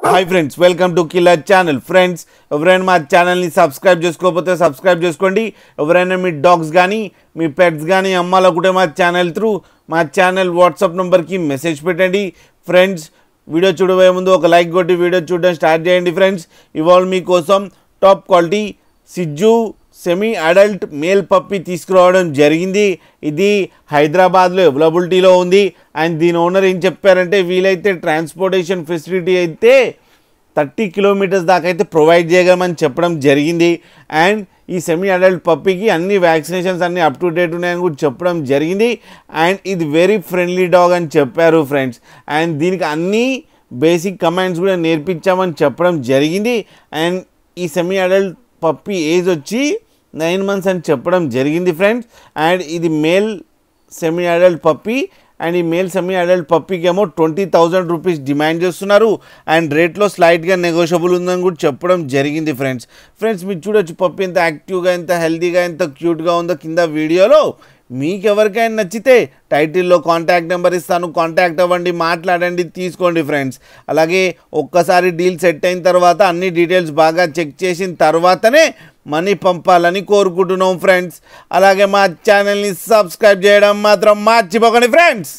Hi friends, welcome to killer channel. Friends, ఎవరైనా మా ఛానల్ని సబ్స్క్రైబ్ చేసుకోకపోతే సబ్స్క్రైబ్ చేసుకోండి. ఎవరైనా మీ డాగ్స్ కానీ మీ పెట్స్ కానీ అమ్మాలనుకుంటే మా ఛానల్ త్రూ మా ఛానల్ వాట్సాప్ నెంబర్కి మెసేజ్ పెట్టండి. ఫ్రెండ్స్, వీడియో చూడబోయే ముందు ఒక లైక్ కొట్టి వీడియో చూడడం స్టార్ట్ చేయండి. ఫ్రెండ్స్, ఇవాళ మీకోసం టాప్ క్వాలిటీ సిజ్జు సెమీ అడల్ట్ మేల్ పప్పి తీసుకురావడం జరిగింది. ఇది హైదరాబాద్లో అవైలబిలిటీలో ఉంది. అండ్ దీని ఓనర్ ఏం చెప్పారంటే, వీలైతే ట్రాన్స్పోర్టేషన్ ఫెసిలిటీ అయితే 30 కిలోమీటర్స్ దాకా అయితే ప్రొవైడ్ చేయగలమని చెప్పడం జరిగింది. అండ్ ఈ సెమీ అడల్ట్ పప్పీకి అన్ని వ్యాక్సినేషన్స్ అన్నీ అప్ టు డేట్ ఉన్నాయని కూడా చెప్పడం జరిగింది. అండ్ ఇది వెరీ ఫ్రెండ్లీ డాగ్ అని చెప్పారు ఫ్రెండ్స్. అండ్ దీనికి అన్ని బేసిక్ కమాండ్స్ కూడా నేర్పించామని చెప్పడం జరిగింది. అండ్ ఈ సెమీ అడల్ట్ పప్పీ ఏజ్ వచ్చి 9 months అని చెప్పడం జరిగింది ఫ్రెండ్స్. అండ్ ఇది male semi adult puppy. And ఈ మేల్ సెమీ అడల్ట్ పప్పీకి ఏమో 20,000 రూపీస్ డిమాండ్ చేస్తున్నారు. అండ్ రేట్లో స్లైట్గా నెగోషియబుల్ ఉందని కూడా చెప్పడం జరిగింది ఫ్రెండ్స్. మీరు చూడొచ్చు పప్పీ ఎంత యాక్టివ్గా, ఎంత హెల్తీగా, ఎంత క్యూట్గా ఉందో కింద వీడియోలో. మీకు ఎవరికైనా నచ్చితే టైటిల్లో కాంటాక్ట్ నెంబర్ ఇస్తాను, కాంటాక్ట్ అవ్వండి, మాట్లాడండి, తీసుకోండి ఫ్రెండ్స్. అలాగే ఒక్కసారి డీల్ సెట్ అయిన తర్వాత అన్ని డీటెయిల్స్ బాగా చెక్ చేసిన తర్వాతనే మనీ పంపాలని కోరుకుంటున్నాం ఫ్రెండ్స్. అలాగే మా ఛానల్ని సబ్స్క్రైబ్ చేయడం మాత్రం మర్చిపోకండి ఫ్రెండ్స్.